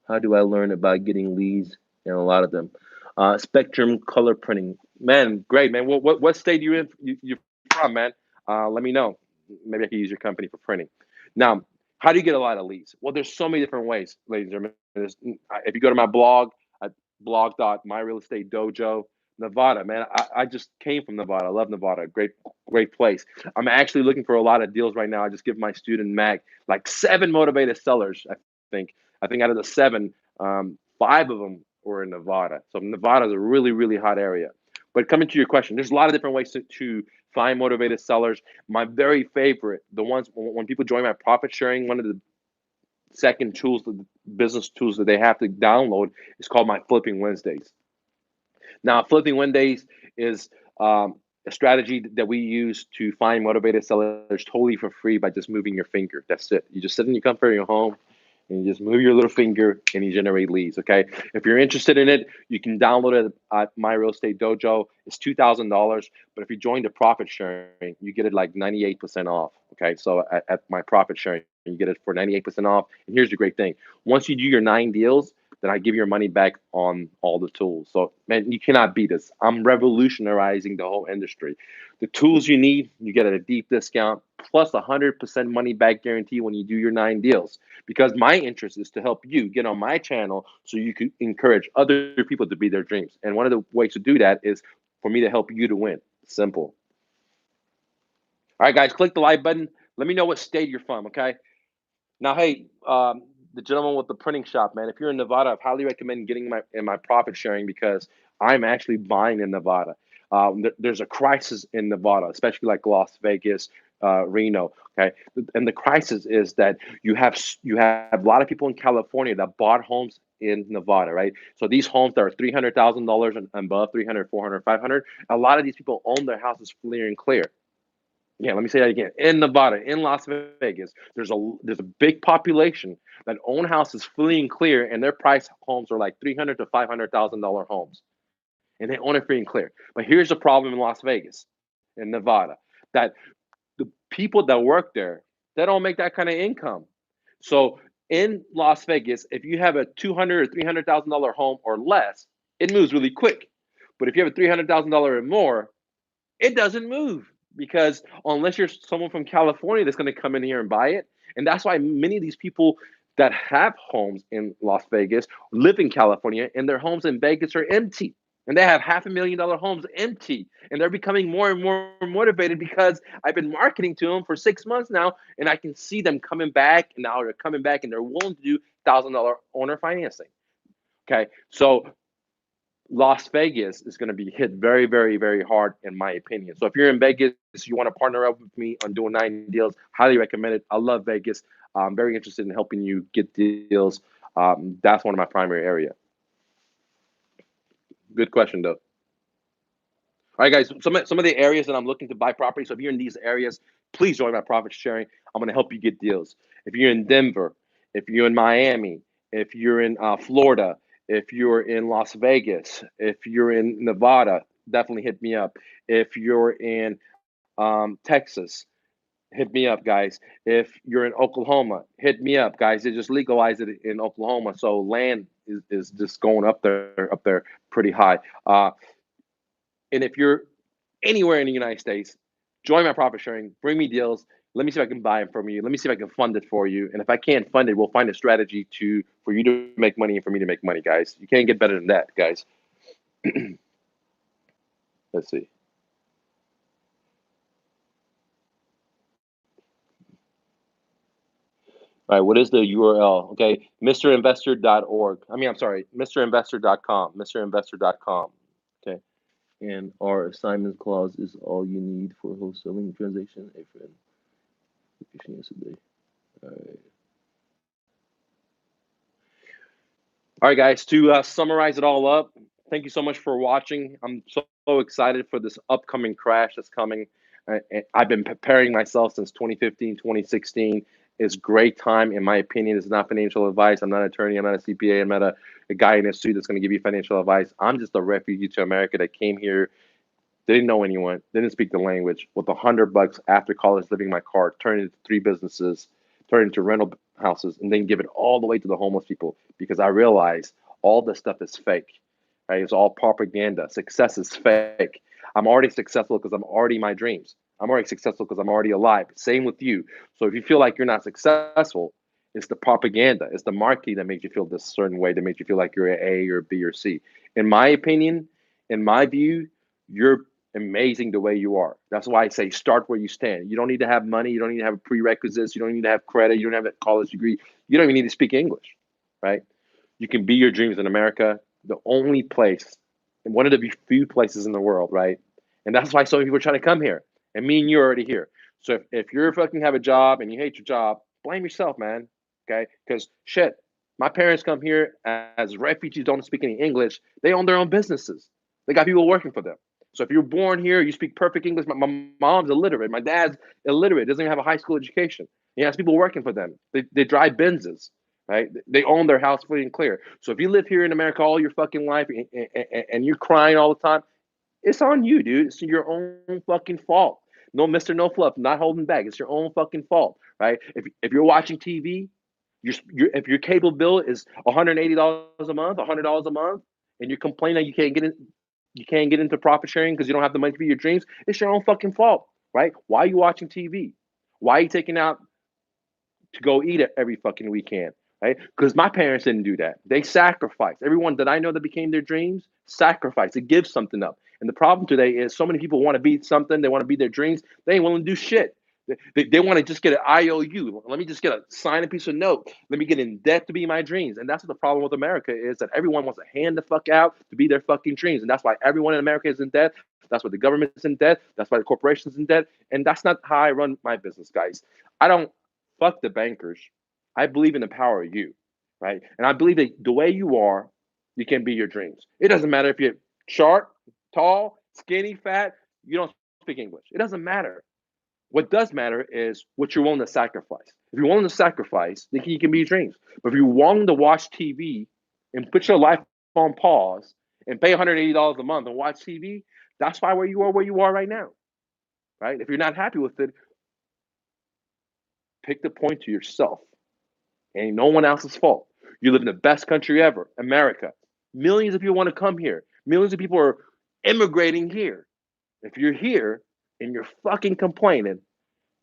How do I learn about getting leads and a lot of them? Spectrum color printing. Man, great, man. What state you're from, man? Let me know. Maybe I can use your company for printing. Now, how do you get a lot of leads? Well, there's so many different ways, ladies and gentlemen. If you go to my blog at blog.myrealestatedojo, Nevada, man, I just came from Nevada. I love Nevada. Great place. I'm actually looking for a lot of deals right now. I just give my student Mag like 7 motivated sellers, think. I think out of the 7, 5 of them were in Nevada. So Nevada is a really, really hot area. But coming to your question, there's a lot of different ways to find motivated sellers. My very favorite, the ones when people join my profit sharing, one of the second tools, the business tools that they have to download is called my Flipping Wednesdays. Now, Flipping Wednesdays is a strategy that we use to find motivated sellers totally for free by just moving your finger. That's it. You just sit in your comfort of your home and you just move your little finger and you generate leads. Okay. If you're interested in it, you can download it at My Real Estate Dojo. It's $2,000. But if you join the profit sharing, you get it like 98% off. Okay. So at my profit sharing, you get it for 98% off. And here's the great thing. Once you do your 9 deals, then I give your money back on all the tools. So, man, you cannot beat this. I'm revolutionizing the whole industry. The tools you need, you get at a deep discount, plus 100% money back guarantee when you do your 9 deals. Because my interest is to help you get on my channel so you can encourage other people to be their dreams. And one of the ways to do that is for me to help you to win. Simple. All right, guys, click the like button. Let me know what state you're from, okay? Now, hey, the gentleman with the printing shop, man, if you're in Nevada, I highly recommend getting in my profit sharing because I'm actually buying in Nevada. There's a crisis in Nevada, especially like Las Vegas, Reno. Okay, and the crisis is that you have a lot of people in California that bought homes in Nevada, right? So these homes that are $300,000 and above, 300, 400, 500. A lot of these people own their houses clear and clear. Yeah, let me say that again. In Nevada, in Las Vegas, there's a big population that own houses free and clear, and their price homes are like 300 to $500,000 homes, and they own it free and clear. But here's the problem in Las Vegas, in Nevada, that the people that work there, they don't make that kind of income. So in Las Vegas, if you have a 200 or $300,000 home or less, it moves really quick. But if you have a $300,000 or more, it doesn't move because unless you're someone from California that's going to come in here and buy it, and that's why many of these people that have homes in Las Vegas live in California, and their homes in Vegas are empty, and they have $500,000 homes empty, and they're becoming more and more motivated because I've been marketing to them for 6 months now, and I can see them coming back, and now they're coming back, and they're willing to do $1,000 owner financing. Okay, so Las Vegas is going to be hit very, very, very hard, in my opinion. So if you're in Vegas, you want to partner up with me on doing 90 deals, highly recommend it. I love Vegas. I'm very interested in helping you get deals. That's one of my primary area. Good question, though. All right, guys. Some of the areas that I'm looking to buy property. So if you're in these areas, please join my profit sharing. I'm going to help you get deals. If you're in Denver, if you're in Miami, if you're in Florida, if you're in Las Vegas, if you're in Nevada, definitely hit me up. If you're in Texas, hit me up, guys. If you're in Oklahoma, hit me up, guys. They just legalized it in Oklahoma, so land is just going up there pretty high. And if you're anywhere in the United States, join my profit sharing, bring me deals. Let me see if I can buy them from you. Let me see if I can fund it for you. And if I can't fund it, we'll find a strategy to for you to make money and for me to make money, guys. You can't get better than that, guys. Let's see. All right, what is the URL? Okay, mrinvestor.org. I mean, I'm sorry, mrinvestor.com. Mrinvestor.com. Okay. And our assignment clause is all you need for wholesaling transaction. Hey, friend. Yesterday. All right. All right, guys, to summarize it all up, thank you so much for watching. I'm so excited for this upcoming crash that's coming. I've been preparing myself since 2015, 2016. It's great time, in my opinion. It's not financial advice. I'm not an attorney. I'm not a CPA. I'm not a guy in a suit that's going to give you financial advice. I'm just a refugee to America that came here, didn't know anyone, didn't speak the language, with $100 after college, living in my car, turned into three businesses, turned into rental houses, and then give it all the way to the homeless people because I realized all this stuff is fake. Right? It's all propaganda. Success is fake. I'm already successful because I'm already my dreams. I'm already successful because I'm already alive. Same with you. So if you feel like you're not successful, it's the propaganda. It's the marketing that makes you feel this certain way, that makes you feel like you're an A or B or C. In my opinion, in my view, you're amazing the way you are. That's why I say start where you stand. You don't need to have money. You don't need to have prerequisites. You don't need to have credit. You don't have a college degree. You don't even need to speak English, right? You can be your dreams in America, the only place, and one of the few places in the world, right? And that's why so many people are trying to come here. And me and you are already here. So if you're fucking have a job and you hate your job, blame yourself, man. Okay? Because shit, my parents come here as refugees, don't speak any English. They own their own businesses. They got people working for them. So if you're born here, you speak perfect English. My mom's illiterate. My dad's illiterate. Doesn't even have a high school education. He has people working for them. They drive Benzes, right? They own their house free and clear. So if you live here in America all your fucking life and you're crying all the time, it's on you, dude. It's your own fucking fault. No, Mister No Fluff, not holding back. It's your own fucking fault, right? If you're watching TV, if your cable bill is $180 a month, $100 a month, and you're complaining that you can't get into profit sharing because you don't have the money for your dreams, it's your own fucking fault, right? Why are you watching TV? Why are you taking out to go eat it every fucking weekend, right? Because my parents didn't do that. They sacrificed. Everyone that I know that became their dreams sacrificed. It gives something up. And the problem today is so many people want to be something. They want to be their dreams. They ain't willing to do shit. They want to just get an IOU. Let me just get a sign a piece of note. Let me get in debt to be my dreams. And that's what the problem with America is, that everyone wants to hand the fuck out to be their fucking dreams. And that's why everyone in America is in debt. That's why the government's in debt. That's why the corporation's in debt. And that's not how I run my business, guys. I don't fuck the bankers. I believe in the power of you, right? And I believe that the way you are, you can be your dreams. It doesn't matter if you're short, tall, skinny, fat, you don't speak English. It doesn't matter. What does matter is what you're willing to sacrifice. If you're willing to sacrifice, then you can be your dreams. But if you're willing to watch TV and put your life on pause and pay $180 a month and watch TV, that's where you are right now. Right? If you're not happy with it, pick the point to yourself. Ain't no one else's fault. You live in the best country ever, America. Millions of people want to come here. Millions of people are immigrating here. If you're here and you're fucking complaining,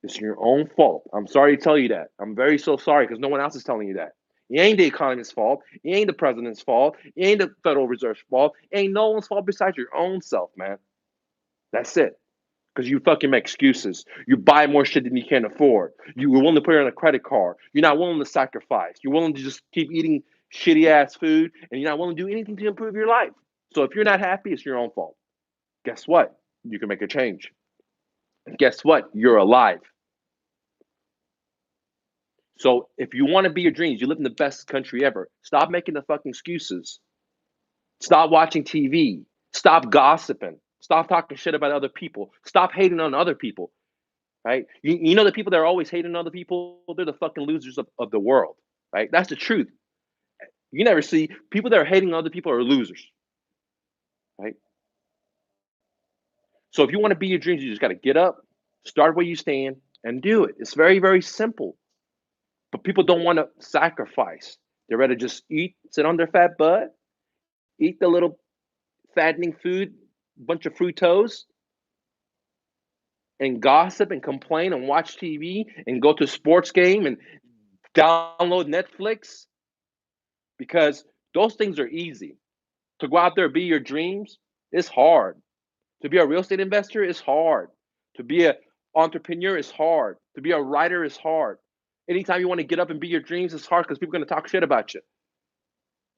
it's your own fault. I'm sorry to tell you that. I'm very so sorry because no one else is telling you that. It ain't the economist's fault. It ain't the president's fault. It ain't the Federal Reserve's fault. It ain't no one's fault besides your own self, man. That's it. Because you fucking make excuses. You buy more shit than you can afford. You were willing to put it on a credit card. You're not willing to sacrifice. You're willing to just keep eating shitty ass food and you're not willing to do anything to improve your life. So if you're not happy, it's your own fault. Guess what? You can make a change. And guess what? You're alive. So if you want to be your dreams, you live in the best country ever. Stop making the fucking excuses. Stop watching TV. Stop gossiping. Stop talking shit about other people. Stop hating on other people. Right? You know the people that are always hating on other people, they're the fucking losers of the world. Right? That's the truth. You never see people that are hating on other people are losers. Right? So if you want to be your dreams, you just got to get up, start where you stand, and do it. It's very, very simple. But people don't want to sacrifice. They're ready to just eat, sit on their fat butt, eat the little fattening food, bunch of fructose, and gossip and complain and watch TV and go to a sports game and download Netflix because those things are easy. To go out there and be your dreams is hard. To be a real estate investor is hard. To be an entrepreneur is hard. To be a writer is hard. Anytime you want to get up and be your dreams, it's hard because people are going to talk shit about you.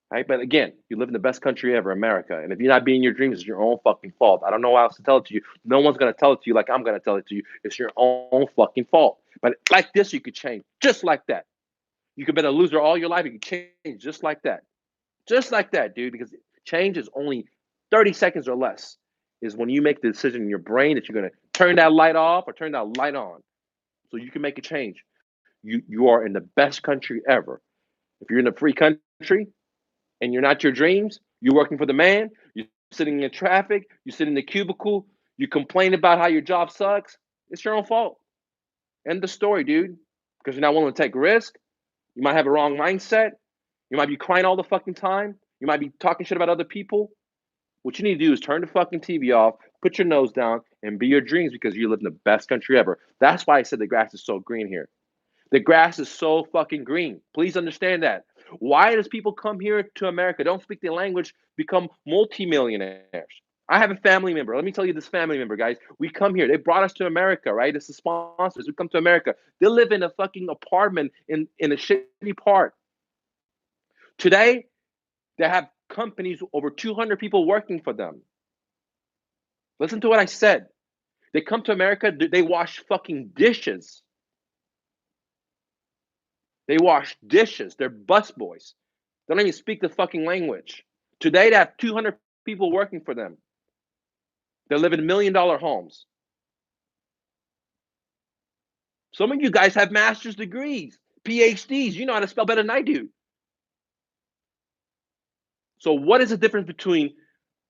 Right? But again, you live in the best country ever, America. And if you're not being your dreams, it's your own fucking fault. I don't know how else to tell it to you. No one's going to tell it to you like I'm going to tell it to you. It's your own fucking fault. But like this, you could change just like that. You could be a loser all your life. You could change just like that. Just like that, dude, because change is only 30 seconds or less is when you make the decision in your brain that you're going to turn that light off or turn that light on so you can make a change. You are in the best country ever. If you're in a free country and you're not your dreams, you're working for the man, you're sitting in traffic, you sit in the cubicle, you complain about how your job sucks, it's your own fault. End the story, dude. Because you're not willing to take risk. You might have a wrong mindset. You might be crying all the fucking time. You might be talking shit about other people. What you need to do is turn the fucking TV off, put your nose down, and be your dreams because you live in the best country ever. That's why I said the grass is so green here. The grass is so fucking green. Please understand that. Why does people come here to America, don't speak the language, become multimillionaires? I have a family member. Let me tell you this family member, guys. We come here. They brought us to America, right? It's the sponsors. We come to America. They live in a fucking apartment in a shitty part. Today, they have companies, over 200 people working for them. Listen to what I said. They come to America, they wash fucking dishes. They wash dishes. They're busboys. They don't even speak the fucking language. Today, they have 200 people working for them. They live in $1 million homes. Some of you guys have master's degrees, PhDs. You know how to spell better than I do. So what is the difference between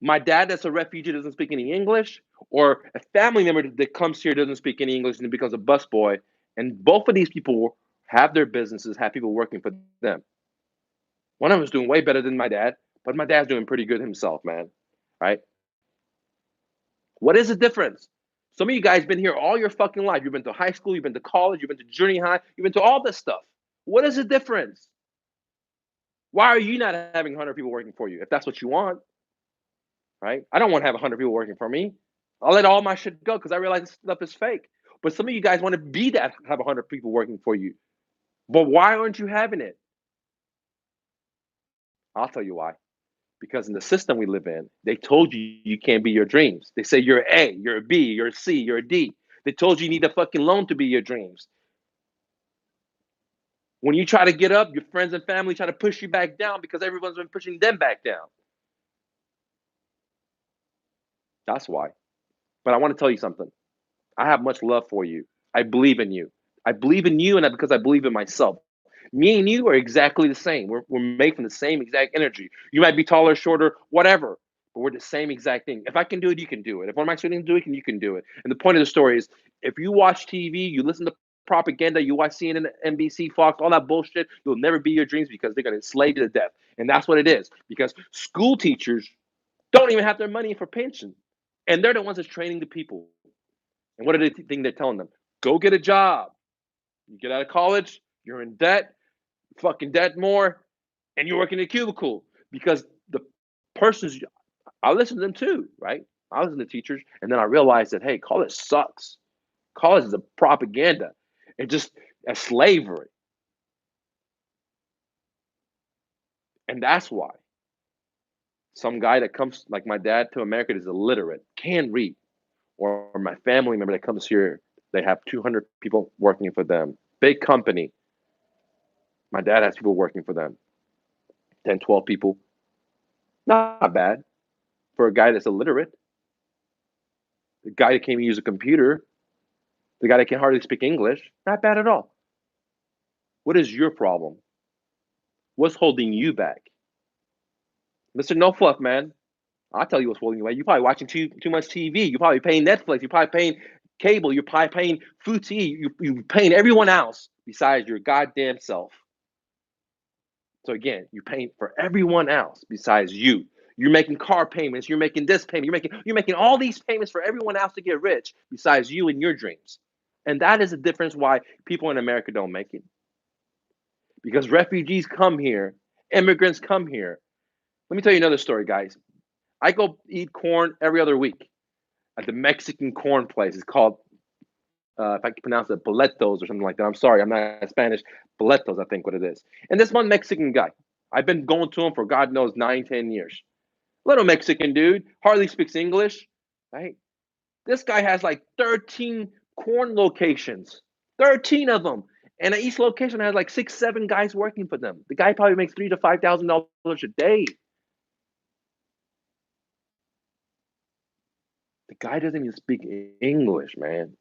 my dad that's a refugee doesn't speak any English or a family member that comes here doesn't speak any English and becomes a busboy? And both of these people have their businesses, have people working for them. One of them is doing way better than my dad, but my dad's doing pretty good himself, man. Right? What is the difference? Some of you guys been here all your fucking life. You've been to high school, you've been to college, you've been to junior high, you've been to all this stuff. What is the difference? Why are you not having 100 people working for you if that's what you want? Right? I don't want to have 100 people working for me. I'll let all my shit go because I realize this stuff is fake. But some of you guys want to be that, have 100 people working for you. But why aren't you having it? I'll tell you why. Because in the system we live in, they told you you can't be your dreams. They say you're A, you're a B, you're a C, you're a D. They told you need a fucking loan to be your dreams. When you try to get up, your friends and family try to push you back down because everyone's been pushing them back down. That's why. But I want to tell you something. I have much love for you. I believe in you. I believe in you, and because I believe in myself. Me and you are exactly the same. We're made from the same exact energy. You might be taller, shorter, whatever, but we're the same exact thing. If I can do it, you can do it. If one of my students do it, you can do it. And the point of the story is, if you watch TV, you listen to propaganda, you watch CNN, NBC, Fox, all that bullshit, you'll never be your dreams because they're going to enslave you to death. And that's what it is. Because school teachers don't even have their money for pension, and they're the ones that's training the people. And what are they think they're telling them? Go get a job. You get out of college, you're in debt, fucking debt more, and you're working in a cubicle because the persons I listen to them too, right? I listen to teachers, and then I realized that hey, college sucks. College is a propaganda. It's just a slavery, and that's why some guy that comes like my dad to America is illiterate, can read, or my family member that comes here, they have 200 people working for them, big company. My dad has people working for them, 10, 12 people. Not bad for a guy that's illiterate. The guy that can't even use a computer, the guy that can hardly speak English, not bad at all. What is your problem? What's holding you back? Mr. No Fluff, man. I'll tell you what's holding you back. You're probably watching too much TV. You're probably paying Netflix. You're probably paying cable. You're probably paying Futi. You're paying everyone else besides your goddamn self. So again, you're paying for everyone else besides you. You're making car payments. You're making this payment. You're making all these payments for everyone else to get rich besides you and your dreams. And that is the difference why people in America don't make it. Because refugees come here, immigrants come here. Let me tell you another story, guys. I go eat corn every other week at the Mexican corn place. It's called, if I can pronounce it, boletos or something like that. I'm sorry, I'm not Spanish. Boletos, I think what it is. And this one Mexican guy, I've been going to him for God knows 9, 10 years. Little Mexican dude, hardly speaks English, right? This guy has like 13 corn locations, 13 of them. And each location has like 6, 7 guys working for them. The guy probably makes $3,000 to $5,000 a day. The guy doesn't even speak English, man.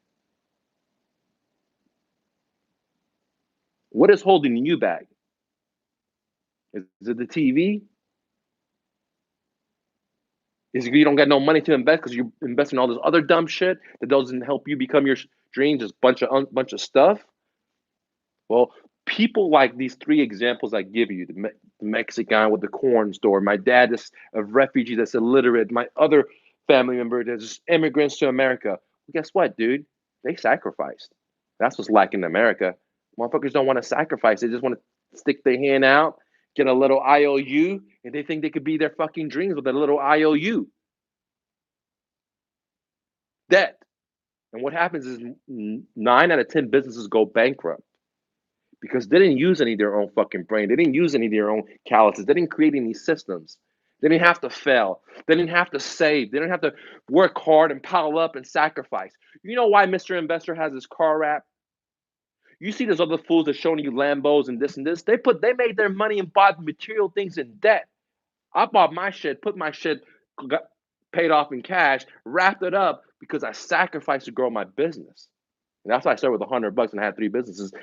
What is holding you back? Is it the TV? Is it you don't got no money to invest because you invest in all this other dumb shit that doesn't help you become your dreams? Just bunch of stuff. Well, people like these 3 examples I give you: the Mexican with the corn store, my dad is a refugee that's illiterate, my other family member that's immigrants to America. Well, guess what, dude? They sacrificed. That's what's lacking in America. Motherfuckers don't want to sacrifice. They just want to stick their hand out, get a little IOU, and they think they could be their fucking dreams with a little IOU. Debt. And what happens is 9 out of 10 businesses go bankrupt because they didn't use any of their own fucking brain. They didn't use any of their own calluses. They didn't create any systems. They didn't have to fail. They didn't have to save. They didn't have to work hard and pile up and sacrifice. You know why Mr. Investor has his car wrap? You see those other fools that showing you Lambos and this and this. They made their money and bought material things in debt. I bought my shit, put my shit, got paid off in cash, wrapped it up because I sacrificed to grow my business. And that's why I started with $100 and I had 3 businesses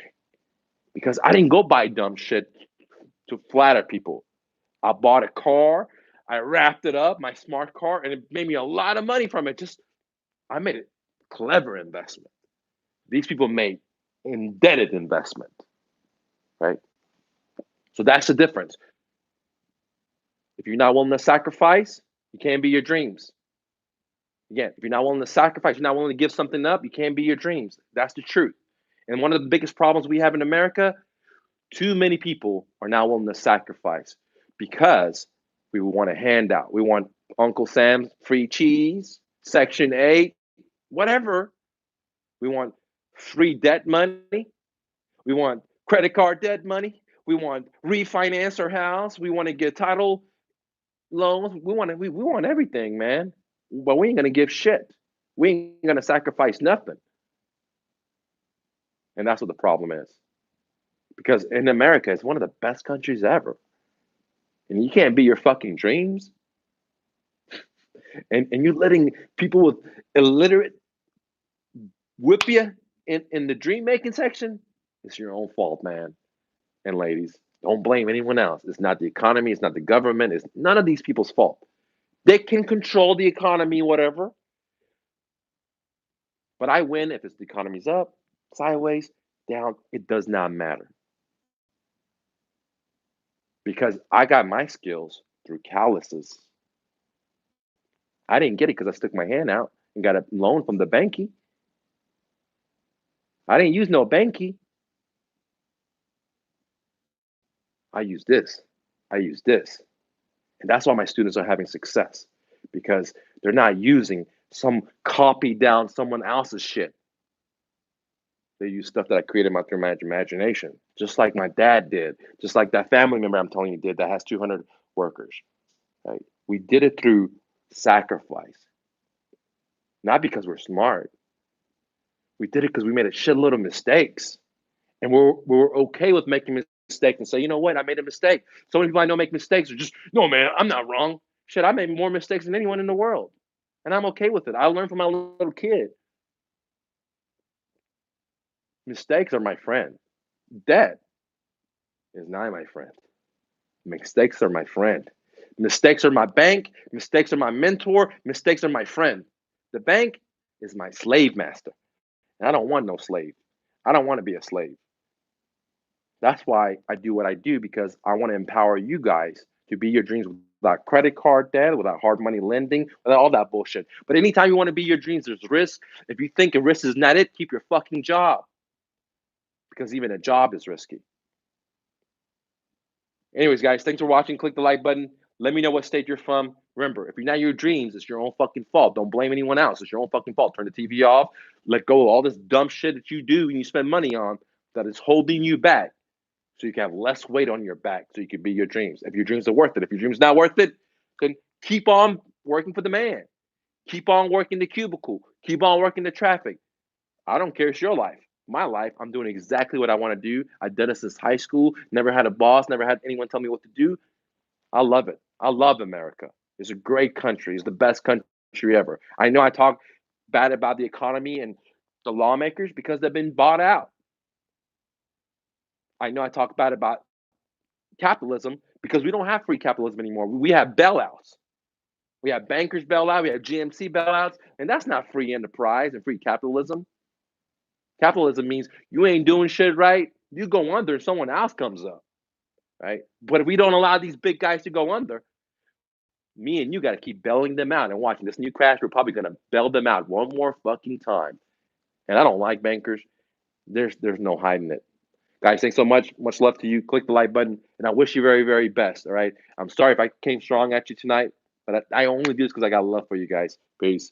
because I didn't go buy dumb shit to flatter people. I bought a car, I wrapped it up, my smart car, and it made me a lot of money from it. I made a clever investment. These people made indebted investment, right? So that's the difference. If you're not willing to sacrifice, you can't be your dreams. Again, if you're not willing to sacrifice, you're not willing to give something up, you can't be your dreams. That's the truth. And one of the biggest problems we have in America, too many people are not willing to sacrifice because we want a handout. We want Uncle Sam's free cheese, Section 8, whatever. We want free debt money. We want credit card debt money. We want refinance our house. We want to get title loans. We want everything, man. But we ain't gonna give shit. We ain't gonna sacrifice nothing. And that's what the problem is. Because in America, it's one of the best countries ever. And you can't be your fucking dreams. And you're letting people with illiterate whip you in the dream making section, it's your own fault, man and ladies. Don't blame anyone else. It's not the economy. It's not the government. It's none of these people's fault. They can control the economy, whatever. But I win if it's the economy's up, sideways, down. It does not matter because I got my skills through calluses. I didn't get it because I stuck my hand out and got a loan from the banky. I didn't use no banky. I used this. I used this. And that's why my students are having success because they're not using some copy down someone else's shit. They use stuff that I created through my imagination, just like my dad did, just like that family member I'm telling you did that has 200 workers. Right? We did it through sacrifice, not because we're smart. We did it because we made a shitload of mistakes, and we're okay with making mistakes and say, you know what, I made a mistake. So many people I know make mistakes are just, no man, I'm not wrong. Shit, I made more mistakes than anyone in the world, and I'm okay with it. I learned from my little kid. Mistakes are my friend. Debt is not my friend. Mistakes are my friend. Mistakes are my bank. Mistakes are my mentor. Mistakes are my friend. The bank is my slave master. And I don't want no slave. I don't want to be a slave. That's why I do what I do because I want to empower you guys to be your dreams without credit card debt, without hard money lending, without all that bullshit. But anytime you want to be your dreams, there's risk. If you think a risk is not it, keep your fucking job because even a job is risky. Anyways, guys, thanks for watching. Click the like button. Let me know what state you're from. Remember, if you're not your dreams, it's your own fucking fault. Don't blame anyone else. It's your own fucking fault. Turn the TV off. Let go of all this dumb shit that you do and you spend money on that is holding you back so you can have less weight on your back so you can be your dreams. If your dreams are worth it. If your dreams not worth it, then keep on working for the man. Keep on working the cubicle. Keep on working the traffic. I don't care. It's your life. My life, I'm doing exactly what I want to do. I've done it since high school. Never had a boss. Never had anyone tell me what to do. I love it. I love America. It's a great country. It's the best country ever. I know I talk bad about the economy and the lawmakers because they've been bought out. I know I talk bad about capitalism because we don't have free capitalism anymore. We have bailouts. We have bankers bailout. We have GMC bailouts, and that's not free enterprise and free capitalism. Capitalism means you ain't doing shit right. You go under, someone else comes up, right? But if we don't allow these big guys to go under, me and you got to keep bailing them out and watching this new crash. We're probably going to bail them out one more fucking time. And I don't like bankers. There's no hiding it. Guys, thanks so much. Much love to you. Click the like button, and I wish you very, very best. All right. I'm sorry if I came strong at you tonight, but I only do this because I got love for you guys. Peace.